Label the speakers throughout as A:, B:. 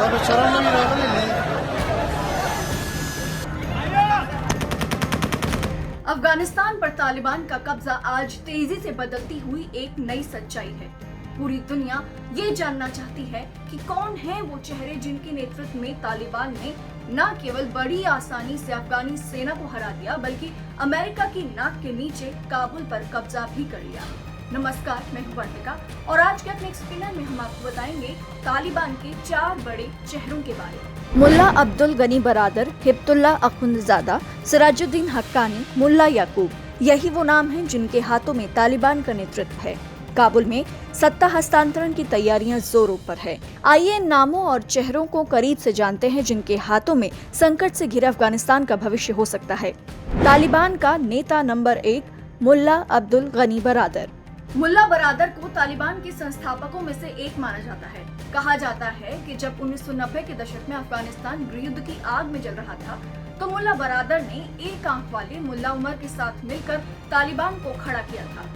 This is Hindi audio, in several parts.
A: तो शर्म नहीं रहा नहीं।
B: अफगानिस्तान पर तालिबान का कब्जा आज तेजी से बदलती हुई एक नई सच्चाई है। पूरी दुनिया ये जानना चाहती है कि कौन है वो चेहरे जिनके नेतृत्व में तालिबान ने न केवल बड़ी आसानी से अफगानी सेना को हरा दिया, बल्कि अमेरिका की नाक के नीचे काबुल पर कब्जा भी कर लिया। नमस्कार, मैं हूं वर्तिका और आज के अपने एक्सप्लेनर में हम आपको बताएंगे तालिबान के 4 बड़े चेहरों के बारे में। मुल्ला अब्दुल गनी बरादर, हिब्तुल्ला अखुंदजादा, सिराजुद्दीन हक्कानी, मुल्ला याकूब, यही वो नाम हैं जिनके हाथों में तालिबान का नेतृत्व है। काबुल में सत्ता हस्तांतरण की तैयारियां जोरों पर है। आइए इन नामों और चेहरों को करीब से जानते हैं जिनके हाथों में संकट से घिरे अफगानिस्तान का भविष्य हो सकता है। तालिबान का नेता नंबर 1, मुल्ला अब्दुल गनी बरादर। मुल्ला बरादर को तालिबान के संस्थापकों में से एक माना जाता है। कहा जाता है कि जब 1990 के दशक में अफगानिस्तान गृहयुद्ध की आग में जल रहा था, तो मुल्ला बरादर ने एक आंख वाले मुल्ला उमर के साथ मिलकर तालिबान को खड़ा किया था।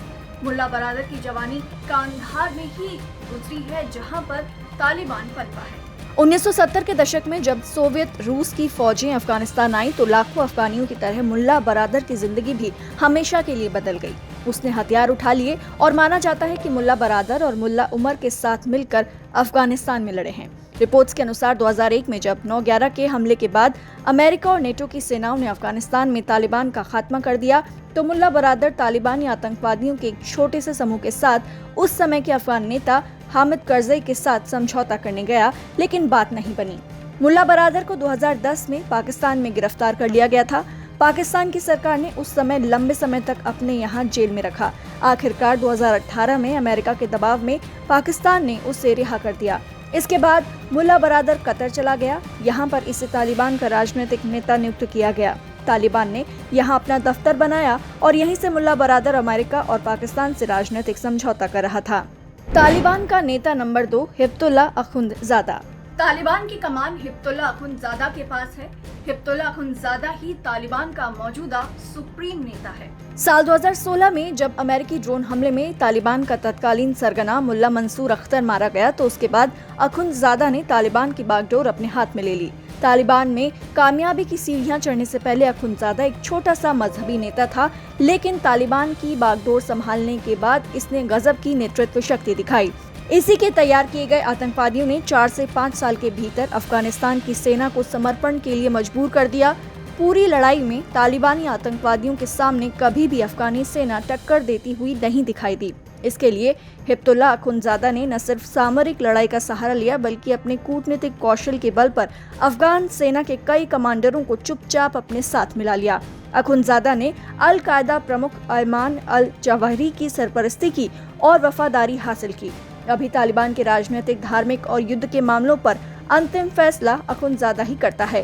B: मुल्ला बरादर की जवानी कांधार में ही गुजरी है, जहां पर तालिबान पनपा है। 1970 के दशक में जब सोवियत रूस की फौजें अफगानिस्तान आई, तो लाखों अफगानियों की तरह मुल्ला बरादर की जिंदगी भी हमेशा के लिए बदल गई। उसने हथियार उठा लिए और माना जाता है कि मुल्ला बरादर और मुल्ला उमर के साथ मिलकर अफगानिस्तान में लड़े हैं। रिपोर्ट्स के अनुसार 2001 में जब 9/11 के हमले के बाद अमेरिका और नेटो की सेनाओं ने अफगानिस्तान में तालिबान का खात्मा कर दिया, तो मुल्ला बरादर तालिबानी आतंकवादियों के एक छोटे से समूह के साथ उस समय के अफगान नेता हामिद करजई के साथ समझौता करने गया, लेकिन बात नहीं बनी। मुल्ला बरादर को 2010 में पाकिस्तान में गिरफ्तार कर लिया गया था। पाकिस्तान की सरकार ने उस समय लंबे समय तक अपने यहाँ जेल में रखा। आखिरकार 2018 में अमेरिका के दबाव में पाकिस्तान ने उसे रिहा कर दिया। इसके बाद मुल्ला बरादर कतर चला गया। यहाँ पर इसे तालिबान का राजनीतिक नेता नियुक्त किया गया। तालिबान ने यहाँ अपना दफ्तर बनाया और यहीं से मुल्ला बरादर अमेरिका और पाकिस्तान से राजनीतिक समझौता कर रहा था। तालिबान का नेता नंबर 2, हिब्तुल्ला अखुंदजादा। तालिबान की कमान हिब्तुल्ला अखुंदजादा के पास है। हिब्तुल्ला अखुंदजादा ही तालिबान का मौजूदा सुप्रीम नेता है। साल 2016 में जब अमेरिकी ड्रोन हमले में तालिबान का तत्कालीन सरगना मुल्ला मंसूर अख्तर मारा गया, तो उसके बाद अखुंदजादा ने तालिबान की बागडोर अपने हाथ में ले ली। तालिबान में कामयाबी की सीढ़ियां चढ़ने से पहले अखुंदजादा एक छोटा सा मजहबी नेता था, लेकिन तालिबान की बागडोर संभालने के बाद इसने गजब की नेतृत्व शक्ति दिखाई। इसी के तैयार किए गए आतंकवादियों ने 4 से 5 साल के भीतर अफगानिस्तान की सेना को समर्पण के लिए मजबूर कर दिया। पूरी लड़ाई में तालिबानी आतंकवादियों के सामने कभी भी अफगानी सेना टक्कर देती हुई नहीं दिखाई दी। इसके लिए हिब्तुल्ला अखुंदजादा ने न सिर्फ सामरिक लड़ाई का सहारा लिया, बल्कि अपने कूटनीतिक कौशल के बल पर अफगान सेना के कई कमांडरों को चुपचाप अपने साथ मिला लिया। अखुंदजादा ने अल कायदा प्रमुख अयमान अल जवाहिरी की सरपरस्ती की और वफादारी हासिल की। अभी तालिबान के राजनीतिक, धार्मिक और युद्ध के मामलों पर अंतिम फैसला अखुंदजादा ही करता है।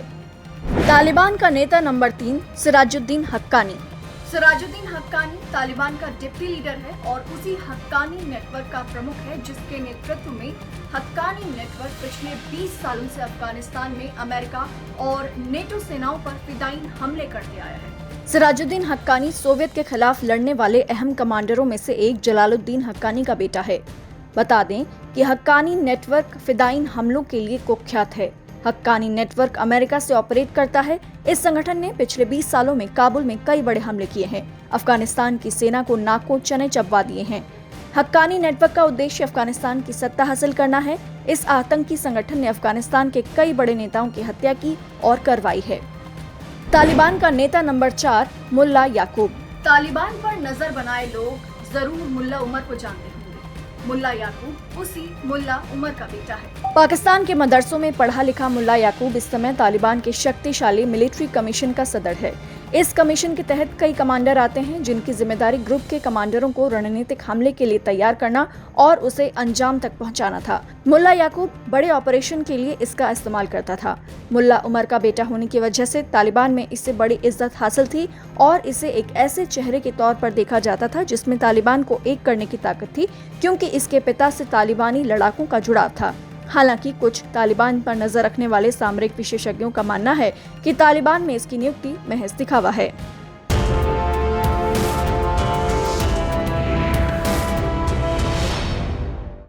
B: तालिबान का नेता नंबर 3, सिराजुद्दीन हक्कानी। सिराजुद्दीन हक्कानी तालिबान का डिप्टी लीडर है और उसी हक्कानी नेटवर्क का प्रमुख है, जिसके नेतृत्व में हक्कानी नेटवर्क पिछले 20 सालों से अफगानिस्तान में अमेरिका और नेटो सेनाओं पर फिदायीन हमले करते आया है। सिराजुद्दीन हक्कानी सोवियत के खिलाफ लड़ने वाले अहम कमांडरों में से एक जलालुद्दीन हक्कानी का बेटा है। बता दें कि हक्कानी नेटवर्क फिदायीन हमलों के लिए कुख्यात है। हक्कानी नेटवर्क अमेरिका से ऑपरेट करता है। इस संगठन ने पिछले 20 सालों में काबुल में कई बड़े हमले किए हैं। अफगानिस्तान की सेना को नाकों चने चबवा दिए हैं। हक्कानी नेटवर्क का उद्देश्य अफगानिस्तान की सत्ता हासिल करना है। इस आतंकी संगठन ने अफगानिस्तान के कई बड़े नेताओं की हत्या की और करवाई है। तालिबान का नेता नंबर 4, मुल्ला याकूब। तालिबान पर नजर बनाए लोग जरूर मुल्ला उमर को जानते होंगे। मुल्ला याकूब उसी मुल्ला उमर का बेटा है। पाकिस्तान के मदरसों में पढ़ा लिखा मुल्ला याकूब इस समय तालिबान के शक्तिशाली मिलिट्री कमीशन का सदर है। इस कमीशन के तहत कई कमांडर आते हैं, जिनकी जिम्मेदारी ग्रुप के कमांडरों को रणनीतिक हमले के लिए तैयार करना और उसे अंजाम तक पहुंचाना था। मुल्ला याकूब बड़े ऑपरेशन के लिए इसका इस्तेमाल करता था। मुल्ला उमर का बेटा होने की वजह से तालिबान में इससे बड़ी इज्जत हासिल थी और इसे एक ऐसे चेहरे के तौर पर देखा जाता था जिसमें तालिबान को एक करने की ताकत थी, क्योंकि इसके पिता से तालिबानी लड़ाकों का जुड़ाव था। हालांकि कुछ तालिबान पर नजर रखने वाले सामरिक विशेषज्ञों का मानना है कि तालिबान में इसकी नियुक्ति महज दिखावा है।